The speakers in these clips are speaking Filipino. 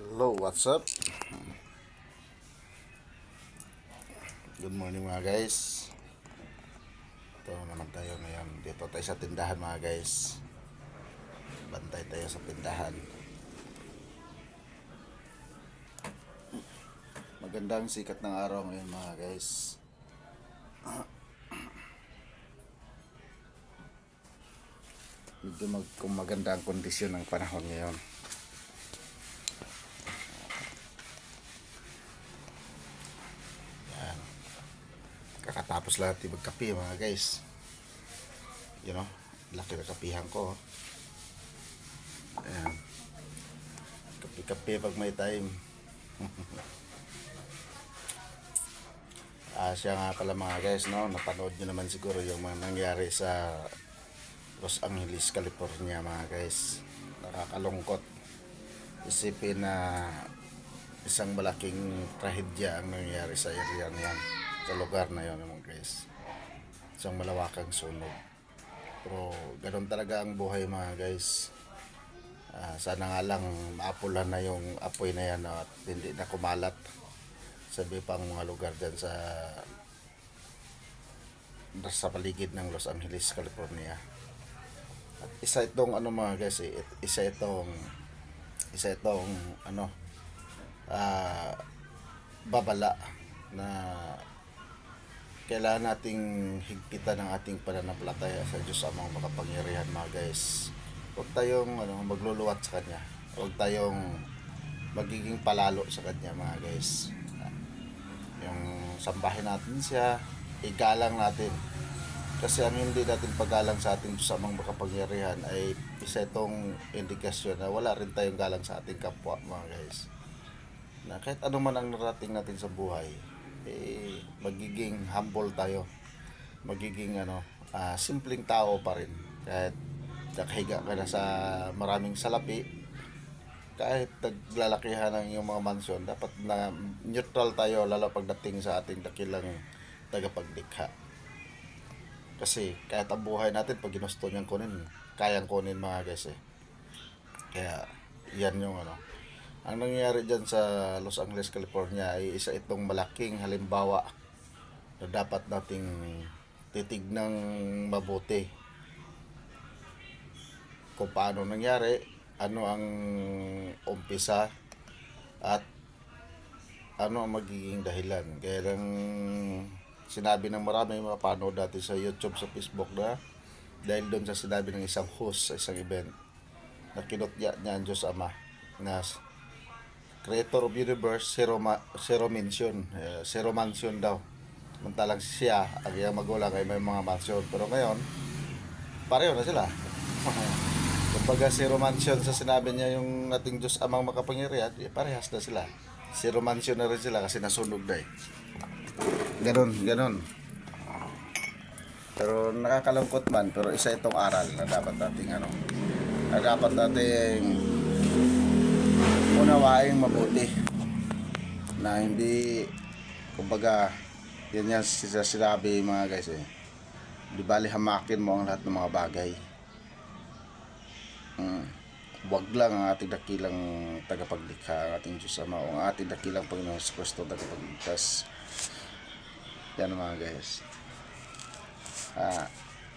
Hello, what's up? Good morning mga guys. Ito naman tayo ngayon. Dito tayo sa tindahan mga guys. Bantay tayo sa tindahan. Magandang sikat ng araw ngayon mga guys. Medyo maganda ang kondisyon ng panahon ngayon. Kakatapos lang natin magkape mga guys. You know, laki na kapihan ko. Ayan. Kape-kape pag may time. Siya nga pala mga guys, no? Napanood nyo naman siguro yung mga nangyari sa Los Angeles, California mga guys. Nakakalungkot. Isipin na isang malaking trahedya ang nangyari sa area na yan, sa lugar na yun mga guys. Isang malawakang sunog. Pero ganun talaga ang buhay mga guys. Sana nga lang maapulan na yung apoy na yan at hindi na kumalat sabi pang mga lugar dyan sa paligid ng Los Angeles, California. At isa itong ano mga guys, isa itong ano, babala na kailangan nating higpitan ang ating pananampalataya sa Diyos Amang makapangyarihan mga guys. Huwag tayong magluluwat sa Kanya. Huwag tayong magiging palalo sa Kanya mga guys. Yung sambahin natin siya, igalang natin. Kasi ang hindi natin paggalang sa ating Diyos Amang makapangyarihan ay isa itong indikasyon na wala rin tayong galang sa ating kapwa mga guys. Na kahit ano man ang narating natin sa buhay, magiging humble tayo, magiging simpleng tao pa rin. Kahit nakahiga ka na sa maraming salapi, kahit naglalakihan ng iyong mga mansyon, dapat na neutral tayo lalo pagdating sa ating dakilang tagapaglikha. Kasi kahit ang buhay natin pag ginusto niyang kunin, kayang kunin mga guys Kaya yan yung ang nangyayari dyan sa Los Angeles, California ay isa itong malaking halimbawa na dapat nating titignang mabuti kung paano nangyari, ano ang umpisa at ano ang magiging dahilan. Kaya lang sinabi ng marami mapanood dati sa YouTube, sa Facebook na dahil doon sa sinabi ng isang host sa isang event na kinutya niya ang Diyos Ama na Creator of Universe, zero mention, zero mansion daw. Mantalang siya, ang iyang magulang ay may mga mansion. Pero ngayon, pareho na sila. Kumbaga zero mansion sa sinabi niya yung ating Diyos Amang makapangyarihan, parehas na sila. Zero mansion na rin sila kasi nasunog na Ganon. Pero nakakalungkot man, pero isa itong aral na dapat nating unawaing mabuti na hindi kumbaga yan sinabi mga guys di bali hamakin mo ang lahat ng mga bagay. Wag lang ang ating dakilang tagapaglikha, ang ating Diyos Ama o ang ating dakilang Panginoon sa Kristo tagapagligtas. Yan mga guys.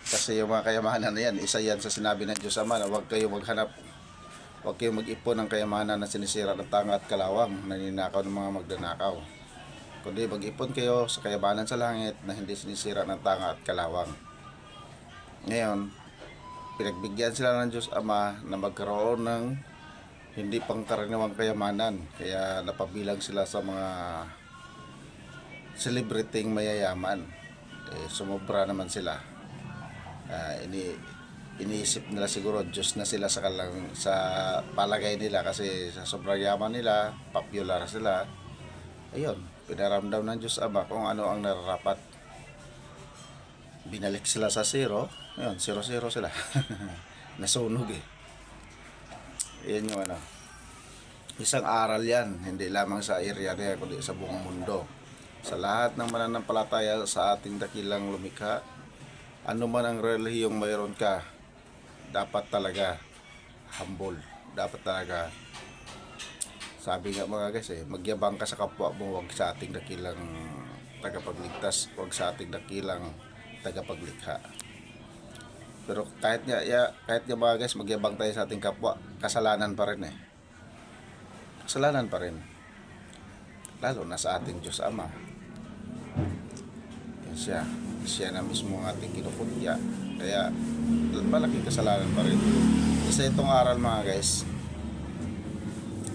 Kasi yung mga kayamanan na yan, isa yan sa sinabi ng Diyos Ama na huwag kayong mag-ipon ng kayamanan na sinisira ng tanga at kalawang, naninakaw ng mga magdanakaw. Kundi mag-ipon kayo sa kayamanan sa langit na hindi sinisira ng tanga at kalawang. Ngayon, pinagbigyan sila ng Diyos Ama na magkaroon ng hindi pangkaraniwang kayamanan. Kaya napabilang sila sa mga celebritying mayayaman. Sumobra naman sila. Iniisip nila siguro Diyos na sila sa palagay nila kasi sa sobrang yaman nila, popular sila. Ayun, pinaramdam ng Diyos Ama kung ano ang nararapat. Binalik sila sa zero. Ayun, 0-0 sila. Nasunog Yan yung isang aral yan, hindi lamang sa area niya kundi sa buong mundo. Sa lahat ng mananampalataya sa ating dakilang lumikha, ano man ang relihiyong mayroon ka, dapat talaga humble. Dapat talaga Sabi nga mga guys magyabang ka sa kapwa mo, wag sa ating dakilang tagapagligtas, wag sa ating dakilang tagapaglikha. Pero kahit nga mga guys magyabang tayo sa ating kapwa, kasalanan pa rin Kasalanan pa rin. Lalo na sa ating Diyos Ama. Yan siya na mismo ang ating kinukutya. Kaya malaking kasalanan pa rin. Isa itong aral mga guys.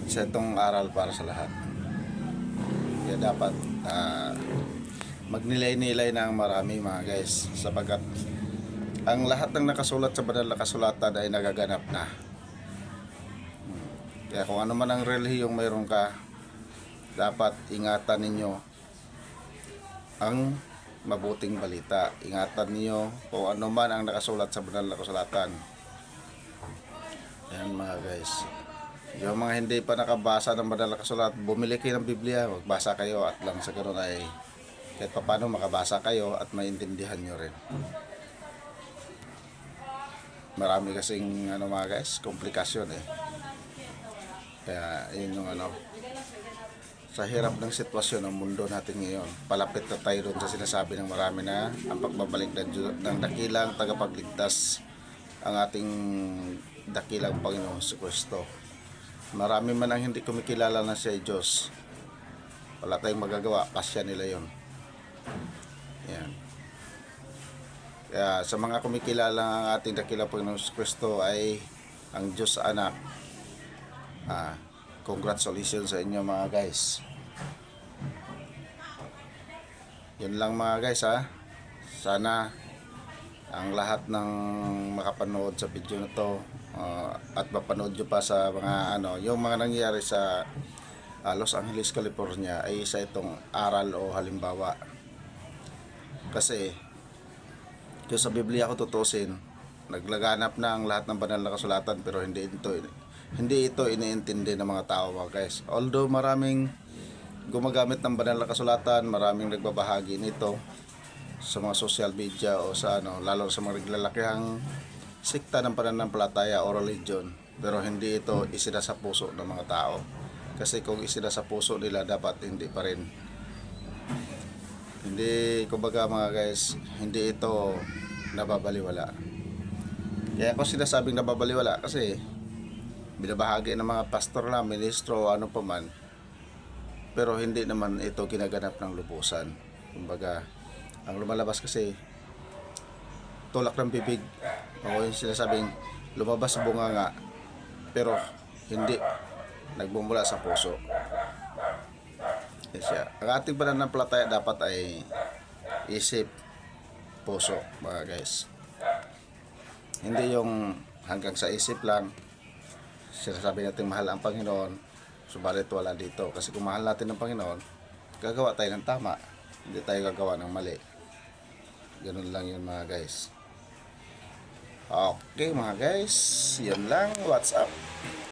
Isa itong aral para sa lahat. Kaya dapat magnilay-nilay ng marami mga guys, sapagkat ang lahat ng nakasulat sa banal na kasulatan ay nagaganap na. Kaya kung ano man ang relihiyong mayroon ka, dapat ingatan ninyo ang mabuting balita. Ingatan niyo kung ano man ang nakasulat sa banal na kasulatan. Ayan mga guys. Yung mga hindi pa nakabasa ng banal na kasulatan, bumili kayo ng Biblia, magbasa kayo at lang sa ganoon ay kahit paano makabasa kayo at maintindihan nyo rin. Marami kasing mga guys, komplikasyon Kaya yun yung sa hirap ng sitwasyon ng mundo natin ngayon, palapit na tayo doon sa sinasabi ng marami na ang pagbabalik ng dakilang tagapagligtas, ang ating dakilang Panginoon si Kristo. Marami man ang hindi kumikilala na siya ay Diyos, wala tayong magagawa, pasya nila yon. Yan. Kaya sa mga kumikilala ang ating dakilang Panginoon si Kristo ay ang Diyos Anak, congratulations sa inyo mga guys. Yun lang mga guys Sana ang lahat ng makapanood sa video na to at mapanood nyo pa sa mga yung mga nangyayari sa Los Angeles, California ay isa itong aral o halimbawa. Kasi kung sa Biblia ko tutusin, naglaganap na ang lahat ng banal na kasulatan, pero hindi ito iniintindi ng mga tao mga guys. Although maraming gumagamit ng banal na kasulatan, maraming nagbabahagi nito sa mga social media o sa lalo sa mga naglalakihang sikta ng pananampalataya o religion, pero hindi ito isinasa puso ng mga tao. Kasi kung isinasa puso nila, dapat hindi pa rin. Kumbaga mga guys, hindi ito nababaliwala. Kaya ako sinasabing nababaliwala kasi binabahagi ng mga pastor na, ministro, ano pa man, pero hindi naman ito ginaganap ng lubusan. Kumbaga, ang lumalabas kasi tulak ng bibig, o yung sinasabing lumabas bunganga, pero hindi nagbumula sa puso. Ang ating pananampalataya dapat ay isip, puso mga guys. Hindi yung hanggang sa isip lang sinasabi natin mahal ang Panginoon, subalit wala dito. Kasi kung mahal natin ang Panginoon, gagawa tayo ng tama, hindi tayo gagawa ng mali. Ganun lang yun mga guys. Okay mga guys, yun lang. What's up?